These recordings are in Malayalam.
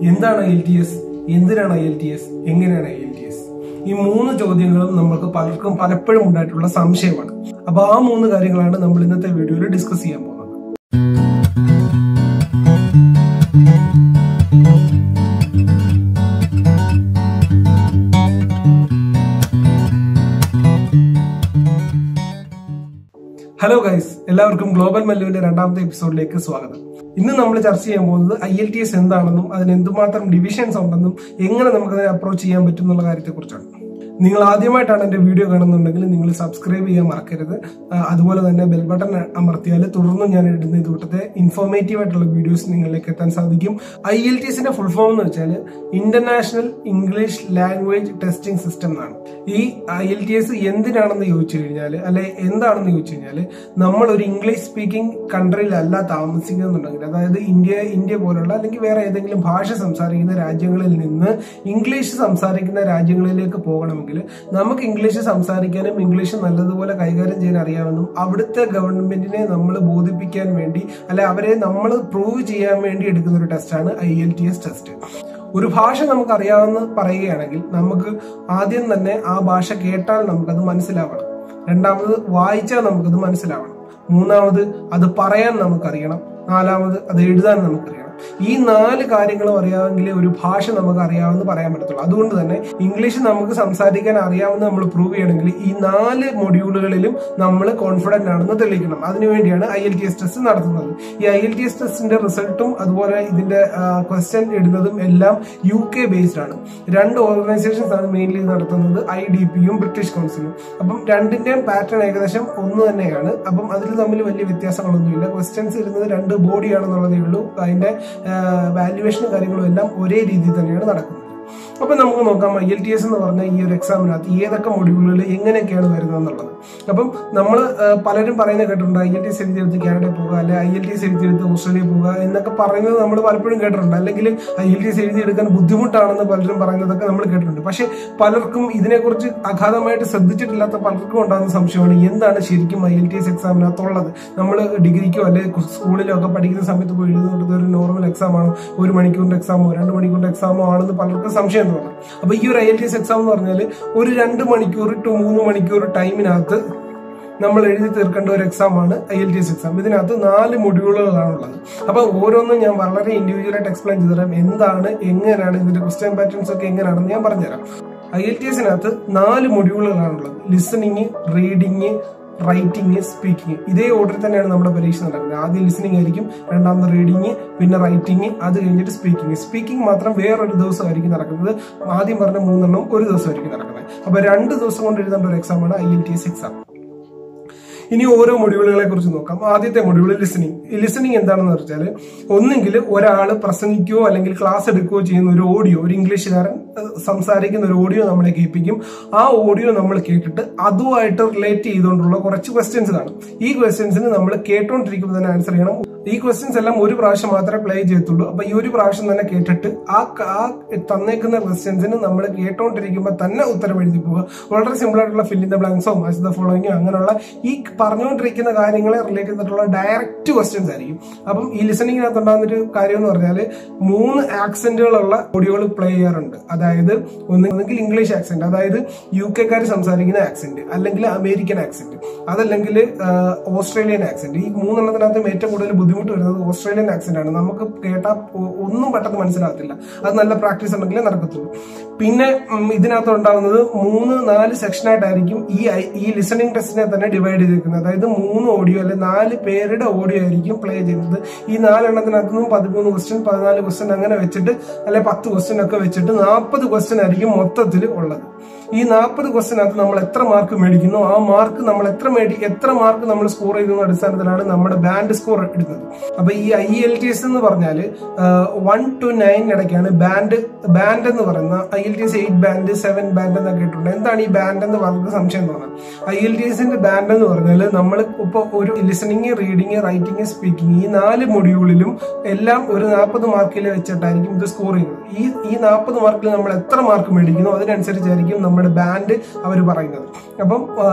എന്താണ് IELTS, എന്തിനാണ് IELTS, എങ്ങനെയാണ് IELTS? ഈ മൂന്ന് ചോദ്യങ്ങളും നമുക്ക് പലർക്കും പലപ്പോഴും ഉണ്ടായിട്ടുള്ള സംശയമാണ്. അപ്പൊ ആ മൂന്ന് കാര്യങ്ങളാണ് നമ്മൾ ഇന്നത്തെ വീഡിയോയിൽ ഡിസ്കസ് ചെയ്യാൻ പോകുന്നത്. ഹലോ ഗൈസ്, എല്ലാവർക്കും ഗ്ലോബൽ മല്ലുവിന്റെ രണ്ടാമത്തെ എപ്പിസോഡിലേക്ക് സ്വാഗതം. ഇന്ന് നമ്മൾ ചർച്ച ചെയ്യാൻ പോകുന്നത് IELTS എന്താണെന്നും അതിന് എന്തുമാത്രം ഡിവിഷൻസ് ഉണ്ടെന്നും എങ്ങനെ നമുക്കതിനെ അപ്രോച്ച് ചെയ്യാൻ പറ്റും എന്നുള്ള കാര്യത്തെ കുറിച്ചാണ്. നിങ്ങൾ ആദ്യമായിട്ടാണ് എന്റെ വീഡിയോ കാണുന്നുണ്ടെങ്കിൽ നിങ്ങൾ സബ്സ്ക്രൈബ് ചെയ്യാൻ മറക്കരുത്. അതുപോലെ തന്നെ ബെൽ ബട്ടൺ അമർത്തിയാൽ തുടർന്നും ഞാൻ ഇടുന്ന ഇതുകൂട്ടത്തെ ഇൻഫോർമേറ്റീവ് ആയിട്ടുള്ള വീഡിയോസ് നിങ്ങളിലേക്ക് എത്താൻ സാധിക്കും. IELTSന്റെ ഫുൾ ഫോം എന്ന് വെച്ചാൽ international English language testing system എന്നാണ്. ഈ IELTS എന്തിനാണെന്ന് ചോദിച്ചു കഴിഞ്ഞാൽ, അല്ലെ എന്താണെന്ന് ചോദിച്ചു കഴിഞ്ഞാൽ, നമ്മൾ ഒരു ഇംഗ്ലീഷ് സ്പീക്കിംഗ് കൺട്രിയിലല്ല താമസിക്കുന്നുണ്ടെങ്കിൽ, അതായത് ഇന്ത്യ പോലുള്ള അല്ലെങ്കിൽ വേറെ ഏതെങ്കിലും ഭാഷ സംസാരിക്കുന്ന രാജ്യങ്ങളിൽ നിന്ന് ഇംഗ്ലീഷ് സംസാരിക്കുന്ന രാജ്യങ്ങളിലേക്ക് പോകണമെങ്കിൽ നമുക്ക് ഇംഗ്ലീഷ് സംസാരിക്കാനും ഇംഗ്ലീഷ് നല്ലതുപോലെ കൈകാര്യം ചെയ്യാൻ അറിയാമെന്നും അവിടുത്തെ ഗവൺമെന്റിനെ നമ്മൾ ബോധിപ്പിക്കാൻ വേണ്ടി, അല്ലെ അവരെ നമ്മൾ പ്രൂവ് ചെയ്യാൻ വേണ്ടി എടുക്കുന്ന ഒരു ടെസ്റ്റാണ് IELTS ടെസ്റ്റ്. ഒരു ഭാഷ നമുക്ക് അറിയാമെന്ന് പറയുകയാണെങ്കിൽ നമുക്ക് ആദ്യം തന്നെ ആ ഭാഷ കേട്ടാൽ നമുക്കത് മനസ്സിലാവണം. രണ്ടാമത് വായിച്ചാൽ നമുക്കത് മനസ്സിലാവണം. മൂന്നാമത് അത് പറയാൻ നമുക്കറിയണം. നാലാമത് അത് എഴുതാൻ നമുക്കറിയണം. ഈ 4 കാര്യങ്ങളും അറിയാമെങ്കിലേ ഒരു ഭാഷ നമുക്ക് അറിയാമെന്ന് പറയാൻ പറ്റത്തുള്ളൂ. അതുകൊണ്ട് തന്നെ ഇംഗ്ലീഷ് നമുക്ക് സംസാരിക്കാൻ അറിയാമെന്ന് നമ്മൾ പ്രൂവ് ചെയ്യണമെങ്കിൽ ഈ 4 മൊഡ്യൂളുകളിലും നമ്മൾ കോൺഫിഡന്റ് ആണെന്ന് തെളിയിക്കണം. അതിനുവേണ്ടിയാണ് IELTS ടെസ്റ്റ് നടത്തുന്നത്. ഈ IELTS ടെസ്റ്റിന്റെ റിസൾട്ടും അതുപോലെ ഇതിന്റെ ക്വസ്റ്റ്യൻ ഇടുന്നതും എല്ലാം UK ബേസ്ഡ് ആണ്. 2 ഓർഗനൈസേഷൻസ് ആണ് മെയിൻലി നടത്തുന്നത്, IDPയും ബ്രിട്ടീഷ് കൗൺസിലും. അപ്പം രണ്ടിന്റെയും പാറ്റേൺ ഏകദേശം ഒന്ന് തന്നെയാണ്. അപ്പം അതിൽ തമ്മിൽ വലിയ വ്യത്യാസങ്ങളൊന്നുമില്ല. ക്വസ്റ്റ്യൻസ് ഇടുന്നത് 2 ബോഡിയാണെന്നുള്ളതേ ഉള്ളൂ. അതിന്റെ വാല്യുവേഷനും കാര്യങ്ങളും എല്ലാം ഒരേ രീതിയിൽ തന്നെയാണ് നടക്കുന്നത്. അപ്പൊ നമുക്ക് നോക്കാം IELTS എന്ന് പറഞ്ഞ ഈ ഒരു എക്സാമിനകത്ത് ഏതൊക്കെ മൊഡ്യൂളുകൾ എങ്ങനെയൊക്കെയാണ് വരുന്നത് എന്നുള്ളത്. അപ്പം നമ്മൾ പലരും പറയുന്നത് കേട്ടിട്ടുണ്ട്, IELTS എഴുതിയെടുത്ത് കാനഡയിൽ പോകുക, അല്ലെ IELTS എഴുതിയെടുത്ത് ഓസ്ട്രേലിയ പോകുക എന്നൊക്കെ പറയുന്നത് നമ്മൾ പലപ്പോഴും കേട്ടിട്ടുണ്ട്. അല്ലെങ്കിൽ IELTS എഴുതിയെടുക്കാൻ ബുദ്ധിമുട്ടാണെന്ന് പലരും പറയുന്നതൊക്കെ നമ്മൾ കേട്ടിട്ടുണ്ട്. പക്ഷെ പലർക്കും ഇതിനെക്കുറിച്ച് അഗാധമായിട്ട് ശ്രദ്ധിച്ചിട്ടില്ലാത്ത പലർക്കും ഉണ്ടാകുന്ന സംശയമാണ്, എന്താണ് ശരിക്കും IELTS എക്സാമിനകത്തുള്ളത്. നമ്മൾ ഡിഗ്രിക്കോ അല്ലെ സ്കൂളിലോ ഒക്കെ പഠിക്കുന്ന സമയത്ത് പോയി എഴുതുന്നത് ഒരു നോർമൽ എക്സാം ആണോ, 1 മണിക്കൂറിന്റെ എക്സാമോ 2 മണിക്കൂറിന്റെ എക്സാമോ ആണെന്ന് പലർക്കും സംശയം തോന്നും. അപ്പൊ ഈ ഒരു IELTS എക്സാം എന്ന് പറഞ്ഞാൽ ഒരു 2 മണിക്കൂർ to 3 മണിക്കൂർ ടൈമിനകത്ത് നമ്മൾ എഴുതി തീർക്കേണ്ട ഒരു എക്സാമാണ് IELTS എക്സാം. ഇതിനകത്ത് 4 മൊഡ്യൂളുകളാണുള്ളത്. അപ്പൊ ഓരോന്നും ഞാൻ വളരെ ഇൻഡിവിജ്വലായിട്ട് എക്സ്പ്ലെയിൻ ചെയ്തു തരാം. എന്താണ്, എങ്ങനെയാണ്, ഇതിന്റെ ക്വസ്റ്റ്യൻ പാറ്റേൺസ് ഒക്കെ എങ്ങനെയാണെന്ന് ഞാൻ പറഞ്ഞുതരാം. IELTSനകത്ത് 4 മൊഡ്യൂളുകളാണുള്ളത്. Listening, reading, writing, speaking. ഇതേ ഓർഡറിൽ തന്നെയാണ് നമ്മുടെ പരീക്ഷ നടക്കുന്നത്. ആദ്യം ലിസണിംഗ് ആയിരിക്കും, രണ്ടാമത് റീഡിംഗ്, പിന്നെ റൈറ്റിംഗ്, അത് കഴിഞ്ഞിട്ട് സ്പീക്കിംഗ് മാത്രം വേറൊരു ദിവസമായിരിക്കും നടക്കുന്നത്. ആദ്യം പറഞ്ഞ 3 എണ്ണം ഒരു ദിവസമായിരിക്കും നടക്കുന്നത്. അപ്പൊ 2 ദിവസം കൊണ്ട് എഴുതേണ്ട ഒരു എക്സാമാണ് IELTS എക്സാം. ഇനി ഓരോ മൊഡ്യൂളുകളെ കുറിച്ച് നോക്കാം. ആദ്യത്തെ മൊഡ്യൂൾ ലിസണിംഗ്. ഈ ലിസണിംഗ് എന്താണെന്ന് വെച്ചാൽ, ഒന്നെങ്കിൽ ഒരാൾ പ്രസംഗിക്കുകയോ അല്ലെങ്കിൽ ക്ലാസ് എടുക്കുകയോ ചെയ്യുന്ന ഒരു ഓഡിയോ, ഒരു ഇംഗ്ലീഷുകാരൻ സംസാരിക്കുന്ന ഒരു ഓഡിയോ നമ്മളെ കേൾപ്പിക്കും. ആ ഓഡിയോ നമ്മൾ കേട്ടിട്ട് അതുമായിട്ട് റിലേറ്റ് ചെയ്തുകൊണ്ടുള്ള കുറച്ച് ക്വസ്റ്റ്യൻസ് കാണും. ഈ ക്വസ്റ്റ്യൻസിന് നമ്മൾ കേട്ടോണ്ടിരിക്കുമ്പോൾ തന്നെ ആൻസർ ചെയ്യണം. ഈ ക്വസ്റ്റ്യൻസ് എല്ലാം ഒരു പ്രാവശ്യം മാത്രമേ പ്ലേ ചെയ്യത്തുള്ളൂ. അപ്പൊ ഈ ഒരു പ്രാവശ്യം തന്നെ കേട്ടിട്ട് ആ തന്നേക്കുന്ന ക്വസ്റ്റ്യൻസിന് നമ്മൾ കേട്ടോണ്ടിരിക്കുമ്പോൾ തന്നെ ഉത്തരം എഴുതി പോവുക. വളരെ സിമ്പിൾ ആയിട്ടുള്ള ഫിൽ ഇൻ ദ ബ്ലാങ്ക്സോ മാച്ച് ദ ഫോളോയിങ്ങോ അങ്ങനെയുള്ള ഈ പറഞ്ഞുകൊണ്ടിരിക്കുന്ന കാര്യങ്ങളെ റിലേറ്റ് ചെയ്തിട്ടുള്ള ഡയറക്റ്റ് ക്വസ്റ്റ്യൻസ് ആയിരിക്കും. അപ്പം ഈ ലിസണിങ്ങിനകത്ത് ഉണ്ടാകുന്നൊരു കാര്യം എന്ന് പറഞ്ഞാൽ 3 ആക്സെന്റുകളുള്ള ഓഡിയോകൾ പ്ലേ ചെയ്യാറുണ്ട്. അതായത് ഒന്നുകിൽ ഇംഗ്ലീഷ് ആക്സെന്റ്, അതായത് UK-കാർ സംസാരിക്കുന്ന ആക്സെന്റ്, അല്ലെങ്കിൽ അമേരിക്കൻ ആക്സെന്റ്, അതല്ലെങ്കിൽ ഓസ്ട്രേലിയൻ ആക്സെന്റ്. ഈ 3 എണ്ണത്തിനകത്തും ഏറ്റവും കൂടുതൽ ബുദ്ധിമുട്ട് വരുന്നത് ഓസ്ട്രേലിയൻ ആക്സെന്റ് ആണ്. നമുക്ക് കേട്ടാൽ ഒന്നും പെട്ടെന്ന് മനസ്സിലാകത്തില്ല. അത് നല്ല പ്രാക്ടീസ് ഉണ്ടെങ്കിലേ നടക്കത്തുള്ളൂ. പിന്നെ ഇതിനകത്ത് ഉണ്ടാകുന്നത് 3-4 സെക്ഷനായിട്ടായിരിക്കും ഈ ലിസണിംഗ് ടെസ്റ്റിനെ തന്നെ ഡിവൈഡ് ചെയ്തിരിക്കുന്നത്. അതായത് 3 ഓഡിയോ അല്ലെ 4 പേരുടെ ഓഡിയോ ആയിരിക്കും പ്ലേ ചെയ്യുന്നത്. ഈ 4 എണ്ണത്തിനകത്തും 13 ക്വസ്റ്റ്യൻ, 14 ക്വസ്റ്റ്യൻ അങ്ങനെ വെച്ചിട്ട്, അല്ലെ 10 ക്വസ്റ്റ്യൻ ഒക്കെ വെച്ചിട്ട് 40 ക്വസ്റ്റ്യൻ ആയിരിക്കും മൊത്തത്തിൽ ഉള്ളത്. ഈ 40 ക്വസ്റ്റ്യനകത്ത് നമ്മൾ എത്ര മാർക്ക് മേടിക്കുന്നു, ആ മാർക്ക് നമ്മൾ എത്ര മാർക്ക് നമ്മൾ സ്കോർ ചെയ്യുന്ന അടിസ്ഥാനത്തിലാണ് നമ്മുടെ ബാൻഡ് സ്കോർ എടുക്കുന്നത്. അപ്പൊ ഈ IELTS എന്ന് പറഞ്ഞാൽ 1 to 9 ഇടയ്ക്കാണ് ബാൻഡ് എന്ന് പറയുന്ന IELTS 8 ബാൻഡ് 7 ബാൻഡ് എന്നൊക്കെ ഇട്ടുണ്ട്. എന്താണ് ഈ ബാൻഡ് എന്ന് പറഞ്ഞ സംശയം തോന്നാം. IELTSന്റെ ബാൻഡ് എന്ന് പറഞ്ഞാൽ നമ്മൾ ഇപ്പൊ ഒരു ലിസണിങ്, റീഡിങ്, റൈറ്റിംഗ്, സ്പീക്കിംഗ് ഈ 4 മൊഡ്യൂളിലും എല്ലാം ഒരു 40 മാർക്കിൽ വെച്ചിട്ടായിരിക്കും ഇത് സ്കോർ ചെയ്യുന്നത്. ഈ 40 മാർക്കിൽ നമ്മൾ എത്ര മാർക്ക് മേടിക്കുന്നു അതിനനുസരിച്ചായിരിക്കും നമ്മുടെ ബാൻഡ് അവർ പറയുന്നത്. അപ്പം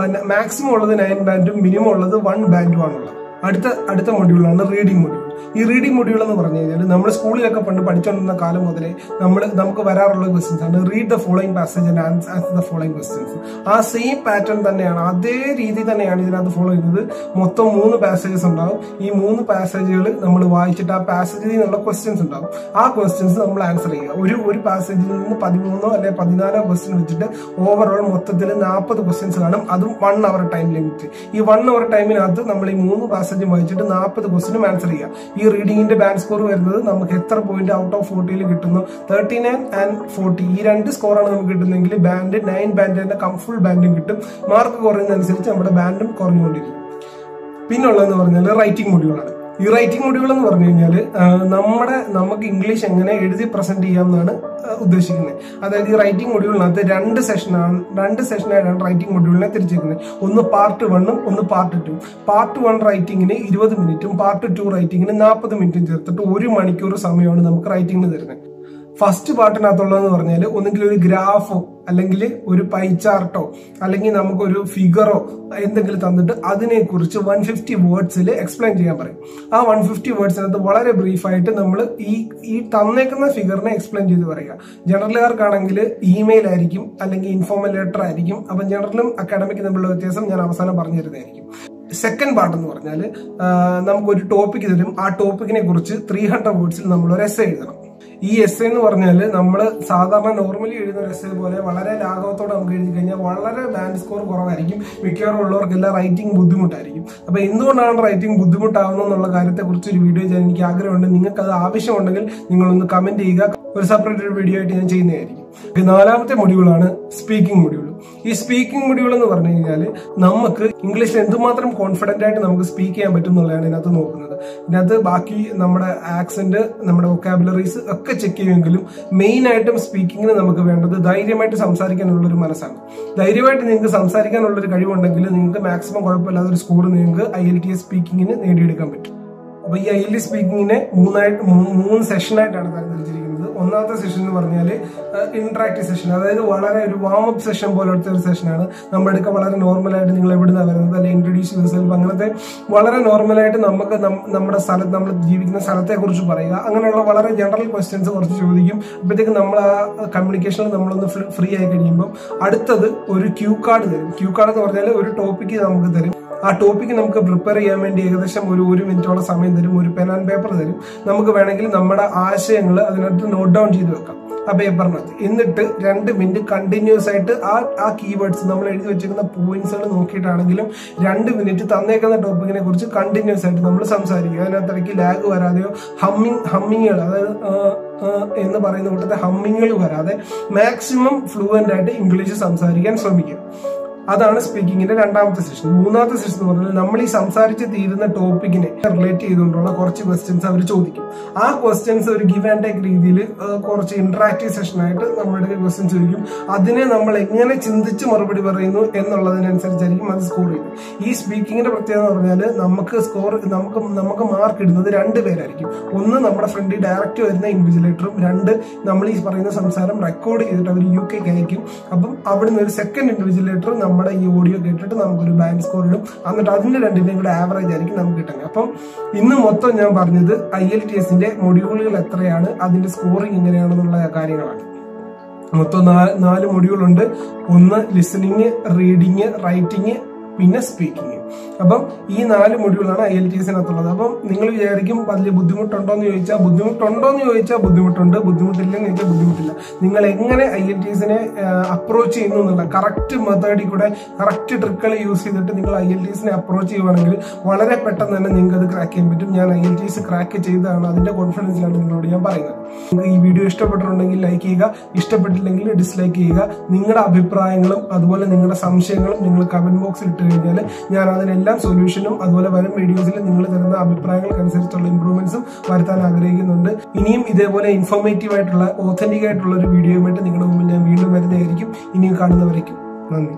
മാക്സിമം ഉള്ളത് 9 ബാൻഡും മിനിമം ഉള്ളത് 1 ബാൻഡും ആണുള്ളത്. അടുത്ത മൊഡ്യൂളാണ് റീഡിംഗ് മൊഡ്യൂൾ. ഈ റീഡിംഗ് മൊഡ്യൂൾ എന്ന് പറഞ്ഞു കഴിഞ്ഞാൽ നമ്മൾ സ്കൂളിലൊക്കെ പണ്ട് പഠിച്ചുകൊണ്ടിരുന്ന കാലം മുതലേ നമുക്ക് വരാറുള്ള ക്വസ്റ്റ്യൻസ് ആണ്. Read the following passage and answer the following questions. ആ സെയിം പാറ്റേൺ തന്നെയാണ്, അതേ രീതി തന്നെയാണ് ഇതിനകത്ത് ഫോളോ ചെയ്യുന്നത്. മൊത്തം 3 പാസേജസ് ഉണ്ടാവും. ഈ 3 പാസേജുകൾ നമ്മൾ വായിച്ചിട്ട് ആ പാസേജിൽ നിന്നുള്ള ക്വസ്റ്റ്യൻസ് ഉണ്ടാവും. ആ ക്വസ്റ്റ്യൻസ് നമ്മൾ ആൻസർ ചെയ്യുക. ഒരു പാസേജിൽ നിന്ന് 13 അല്ലെങ്കിൽ 14 ക്വസ്റ്റ്യൻ വെച്ചിട്ട് ഓവറോൾ മൊത്തത്തിൽ 40 ക്വസ്റ്റ്യൻസ് കാണും. അതും 1 അവർ ടൈം ലിമിറ്റ്. ഈ 1 അവർ ടൈമിനകത്ത് നമ്മൾ ഈ 3 പാസേജും വായിച്ചിട്ട് 40 ക്വസ്റ്റ്യനും ആൻസർ ചെയ്യുക. ഈ റീഡിംഗിന്റെ ബാൻഡ് സ്കോർ വരുന്നത് നമുക്ക് എത്ര പോയിന്റ് ഔട്ട് ഓഫ് 40 കിട്ടുന്നു, 39 and 40 ഈ 2 സ്കോറാണ് നമുക്ക് കിട്ടുന്നതെങ്കിൽ ബാൻഡ് 9 ബാൻഡ് തന്നെ ഫുൾ ബാൻഡും കിട്ടും. മാർക്ക് കുറയുന്നതനുസരിച്ച് നമ്മുടെ ബാൻഡും കുറഞ്ഞുകൊണ്ടിരിക്കും. പിന്നുള്ളതെന്ന് പറഞ്ഞാൽ റൈറ്റിംഗ് മൊഡ്യൂളാണ്. ഈ റൈറ്റിംഗ് മൊഡ്യൂൾ എന്ന് പറഞ്ഞു കഴിഞ്ഞാൽ നമുക്ക് ഇംഗ്ലീഷ് എങ്ങനെ എഴുതി പ്രസന്റ് ചെയ്യാം എന്നാണ് ഉദ്ദേശിക്കുന്നത്. അതായത് ഈ റൈറ്റിംഗ് മൊഡ്യൂളിനകത്ത് 2 സെഷനായിട്ടാണ് റൈറ്റിംഗ് മൊഡ്യൂളിനെ തിരിച്ചിരിക്കുന്നത്. ഒന്ന് പാർട്ട് 1ഉം ഒന്ന് പാർട്ട് 2. പാർട്ട് 1 റൈറ്റിംഗിന് 20 മിനിറ്റും പാർട്ട് 2 റൈറ്റിംഗിന് 40 മിനിറ്റും ചേർത്തിട്ട് 1 മണിക്കൂർ സമയമാണ് നമുക്ക് റൈറ്റിംഗിന് തരുന്നത്. ഫസ്റ്റ് പാർട്ടിനകത്തുള്ളതെന്ന് പറഞ്ഞാൽ ഒന്നുകിൽ ഒരു ഗ്രാഫോ അല്ലെങ്കിൽ ഒരു പൈ ചാർട്ടോ അല്ലെങ്കിൽ നമുക്കൊരു ഫിഗറോ എന്തെങ്കിലും തന്നിട്ട് അതിനെക്കുറിച്ച് 150 വേർഡ്സിൽ എക്സ്പ്ലെയിൻ ചെയ്യാൻ പറയും. ആ 150 വേർഡ്സിനകത്ത് വളരെ ബ്രീഫായിട്ട് നമ്മൾ ഈ തന്നേക്കുന്ന ഫിഗറിനെ എക്സ്പ്ലെയിൻ ചെയ്ത് പറയുക. ജനറലുകാർക്കാണെങ്കിൽ ഇമെയിൽ ആയിരിക്കും അല്ലെങ്കിൽ ഇൻഫോർമൽ ലെറ്റർ ആയിരിക്കും. അപ്പം ജനറലും അക്കാഡമിക് തമ്മിലുള്ള വ്യത്യാസം ഞാൻ അവസാനം പറഞ്ഞു തരുന്നതായിരിക്കും. സെക്കൻഡ് പാർട്ട് എന്ന് പറഞ്ഞാൽ നമുക്കൊരു ടോപ്പിക് തരും. ആ ടോപ്പിക്കിനെ കുറിച്ച് 300 വേർഡ്സിൽ നമ്മളൊരു എസ്സേ എഴുതണം. ഈ എസ്സേ എന്ന് പറഞ്ഞാൽ നമ്മൾ സാധാരണ നോർമലി എഴുതുന്ന ഒരു എസ്സേ പോലെ വളരെ ലാഘവത്തോടെ നമുക്ക് എഴുതി കഴിഞ്ഞാൽ വളരെ ബാൻഡ് സ്കോർ കുറവായിരിക്കും. മിക്കവാറും ഉള്ളവർക്കെല്ലാം റൈറ്റിംഗ് ബുദ്ധിമുട്ടായിരിക്കും. അപ്പൊ എന്തുകൊണ്ടാണ് റൈറ്റിംഗ് ബുദ്ധിമുട്ടാവുന്നത് എന്നുള്ള കാര്യത്തെ കുറിച്ച് ഒരു വീഡിയോ ചെയ്യാൻ എനിക്ക് ആഗ്രഹമുണ്ട്. നിങ്ങൾക്ക് അത് ആവശ്യമുണ്ടെങ്കിൽ നിങ്ങളൊന്ന് കമന്റ് ചെയ്യുക. ഒരു സെപ്പറേറ്റ് വീഡിയോ ആയിട്ട് ഞാൻ ചെയ്യുന്നതായിരിക്കും. 4ാമത്തെ മൊഡ്യൂളാണ് സ്പീക്കിംഗ് മൊഡ്യൂൾ. ഈ സ്പീക്കിംഗ് മൊഡ്യൂൾ എന്ന് പറഞ്ഞു കഴിഞ്ഞാൽ നമുക്ക് ഇംഗ്ലീഷിൽ എന്തുമാത്രം കോൺഫിഡന്റ് ആയിട്ട് നമുക്ക് സ്പീക്ക് ചെയ്യാൻ പറ്റും എന്നുള്ളതാണ് ഇതിനകത്ത് നോക്കുന്നത്. ഇതിനകത്ത് ബാക്കി നമ്മുടെ ആക്സന്റ്, നമ്മുടെ വൊക്കാബുലറീസ് ഒക്കെ ചെക്ക് ചെയ്യുമെങ്കിലും മെയിൻ ആയിട്ടും സ്പീക്കിങ്ങിന് നമുക്ക് വേണ്ടത് ധൈര്യമായിട്ട് സംസാരിക്കാനുള്ള ഒരു മനസ്സാണ്. ധൈര്യമായിട്ട് നിങ്ങൾക്ക് സംസാരിക്കാനുള്ള ഒരു കഴിവുണ്ടെങ്കിൽ നിങ്ങൾക്ക് മാക്സിമം കുഴപ്പമില്ലാത്ത ഒരു സ്കോർ നിങ്ങൾക്ക് IELTS സ്പീക്കിങ്ങിന് നേടിയെടുക്കാൻ പറ്റും. അപ്പൊ ഈ IELTS സ്പീക്കിങ്ങിനെ 3 സെഷനായിട്ടാണ് തരംതിരിച്ചിരിക്കുന്നത്. 1ാമത്തെ സെഷൻ എന്ന് പറഞ്ഞാൽ ഇന്ററാക്റ്റീവ് സെഷൻ, അതായത് വളരെ ഒരു വാമപ്പ് സെഷൻ പോലത്തെ ഒരു സെഷനാണ്. നമ്മുടെ അടുക്ക വളരെ നോർമലായിട്ട് നിങ്ങൾ എവിടുന്നാണ് വരുന്നത് അല്ലെങ്കിൽ ഇൻട്രൊഡ്യൂസ് യുവർസെൽഫ് അങ്ങനത്തെ വളരെ നോർമലായിട്ട് നമുക്ക് നമ്മുടെ സ്ഥലത്ത് നമ്മൾ ജീവിക്കുന്ന സ്ഥലത്തെ കുറിച്ച് പറയുക. അങ്ങനെയുള്ള വളരെ ജനറൽ ക്വസ്റ്റ്യൻസ് കുറച്ച് ചോദിക്കും. അപ്പോഴത്തേക്ക് നമ്മൾ ആ കമ്മ്യൂണിക്കേഷനിൽ നമ്മളൊന്ന് ഫ്രീ ആയി കഴിയുമ്പോൾ അടുത്തത് ഒരു ക്യൂ കാർഡ് തരും. ക്യൂ കാർഡ് എന്ന് പറഞ്ഞാൽ ഒരു ടോപ്പിക്ക് നമുക്ക് തരും. ആ ടോപ്പിക്ക് നമുക്ക് പ്രിപ്പയർ ചെയ്യാൻ വേണ്ടി ഏകദേശം ഒരു മിനിറ്റോളം സമയം തരും. ഒരു പെൻ ആൻഡ് പേപ്പർ തരും. നമുക്ക് വേണമെങ്കിൽ നമ്മുടെ ആശയങ്ങൾ അതിനകത്ത് നോട്ട് ഡൗൺ ചെയ്ത് വെക്കാം ആ പേപ്പറിനകത്ത്. എന്നിട്ട് 2 മിനിറ്റ് കണ്ടിന്യൂസ് ആയിട്ട് ആ കീവേഡ്സ് നമ്മൾ എഴുതി വെച്ചിരിക്കുന്ന പോയിന്റ്സുകൾ നോക്കിയിട്ടാണെങ്കിലും 2 മിനിറ്റ് തന്നേക്കുന്ന ടോപ്പിക്കിനെ കുറിച്ച് കണ്ടിന്യൂസ് ആയിട്ട് നമ്മൾ സംസാരിക്കുക. അതിനകത്തിടയ്ക്ക് ലാഗ് വരാതെയോ ഹമ്മിങ്ങുകൾ, അതായത് എന്ന് പറയുന്ന കൂട്ടത്തെ ഹമ്മിങ്ങുകൾ വരാതെ മാക്സിമം ഫ്ലുവന്റ് ആയിട്ട് ഇംഗ്ലീഷ് സംസാരിക്കാൻ ശ്രമിക്കുക. അതാണ് സ്പീക്കിങ്ങിന്റെ 2ാമത്തെ സെഷൻ. 3ാമത്തെ സെഷൻ എന്ന് പറഞ്ഞാൽ നമ്മൾ ഈ സംസാരിച്ച് തീരുന്ന ടോപ്പിക്കിനെ റിലേറ്റ് ചെയ്തുകൊണ്ടുള്ള കുറച്ച് ക്വസ്റ്റ്യൻസ് അവർ ചോദിക്കും. ആ ക്വസ്റ്റ്യൻസ് ഒരു ഗിവ് ആൻഡ് ടേക്ക് രീതിയിൽ കുറച്ച് ഇന്ററാക്റ്റീവ് സെഷനായിട്ട് നമ്മുടെ ക്വസ്റ്റ്യൻസ് ചോദിക്കും. അതിനെ നമ്മൾ എങ്ങനെ ചിന്തിച്ച് മറുപടി പറയുന്നു എന്നുള്ളതിനനുസരിച്ചായിരിക്കും അത് സ്കോർ ചെയ്യുന്നത്. ഈ സ്പീക്കിങ്ങിന്റെ പ്രത്യേകത എന്ന് പറഞ്ഞാൽ നമുക്ക് മാർക്ക് ഇടുന്നത് 2 പേരായിരിക്കും. ഒന്ന് നമ്മുടെ ഫ്രണ്ടിൽ ഡയറക്റ്റ് വരുന്ന ഇൻവിജിലേറ്ററും, 2 നമ്മൾ ഈ പറയുന്ന സംസാരം റെക്കോർഡ് ചെയ്തിട്ട് അവർ UK അയക്കും. അപ്പം അവിടുന്ന് ഒരു സെക്കൻഡ് ഇൻവിജിലേറ്റർ നമ്മുടെ ഈ ഓഡിയോ കേട്ടിട്ട് നമുക്കൊരു ബാൻഡ് സ്കോർ ഇടും. എന്നിട്ട് അതിന്റെ 2ന്റെയും കൂടെ ആവറേജ് ആയിരിക്കും നമുക്ക് കിട്ടുന്നത്. അപ്പം ഇന്ന് മൊത്തം ഞാൻ പറഞ്ഞത് IELTSന്റെ മൊഡ്യൂളുകൾ എത്രയാണ്, അതിന്റെ സ്കോറിംഗ് എങ്ങനെയാണെന്നുള്ള കാര്യങ്ങളാണ്. മൊത്തം 4 മൊഡ്യൂളുണ്ട്. 1 ലിസണിങ്, റീഡിങ്, റൈറ്റിംഗ്, പിന്നെ സ്പീക്കിംഗ്. അപ്പം ഈ 4 മൊഡ്യൂളാണ് IELTSനകത്തുള്ളത്. അപ്പം നിങ്ങൾ വിചാരിക്കും അതിൽ ബുദ്ധിമുട്ടുണ്ടോന്ന് ചോദിച്ചാൽ ബുദ്ധിമുട്ടുണ്ട്, ബുദ്ധിമുട്ടില്ലെന്ന് ചോദിച്ചാൽ ബുദ്ധിമുട്ടില്ല. നിങ്ങൾ എങ്ങനെ IELTSനെ അപ്രോച്ച് ചെയ്യുന്നു എന്നുള്ള കറക്റ്റ് മെത്തേഡിൽ കൂടെ കറക്റ്റ് ട്രിക്കുകൾ യൂസ് ചെയ്തിട്ട് നിങ്ങൾ IELTSനെ അപ്രോച്ച് ചെയ്യുവാണെങ്കിൽ വളരെ പെട്ടെന്ന് തന്നെ നിങ്ങൾക്ക് അത് ക്രാക്ക് ചെയ്യാൻ പറ്റും. ഞാൻ IELTS ക്രാക്ക് ചെയ്തതാണ്, അതിന്റെ കോൺഫിഡൻസിലാണ് നിങ്ങളോട് ഞാൻ പറയുന്നത്. നിങ്ങൾക്ക് ഈ വീഡിയോ ഇഷ്ടപ്പെട്ടിട്ടുണ്ടെങ്കിൽ ലൈക്ക് ചെയ്യുക, ഇഷ്ടപ്പെട്ടില്ലെങ്കിൽ ഡിസ്ലൈക്ക് ചെയ്യുക. നിങ്ങളുടെ അഭിപ്രായങ്ങളും അതുപോലെ നിങ്ങളുടെ സംശയങ്ങളും നിങ്ങൾ കമന്റ് ബോക്സിൽ ഇട്ട് കഴിഞ്ഞാൽ ഞാൻ അതിനെല്ലാം സൊല്യൂഷനും അതുപോലെ വരും വീഡിയോസിൽ നിങ്ങൾ തരുന്ന അഭിപ്രായങ്ങൾക്കനുസരിച്ചുള്ള ഇംപ്രൂവ്മെന്റ്സും വരുത്താൻ ആഗ്രഹിക്കുന്നുണ്ട്. ഇനിയും ഇതേപോലെ ഇൻഫോർമേറ്റീവ് ആയിട്ടുള്ള ഓതന്റിക് ആയിട്ടുള്ള ഒരു വീഡിയോയുമായിട്ട് നിങ്ങളുടെ മുമ്പിൽ ഞാൻ വീണ്ടും വരുന്നതായിരിക്കും. ഇനിയും കാണുന്നവരേക്കും നന്ദി.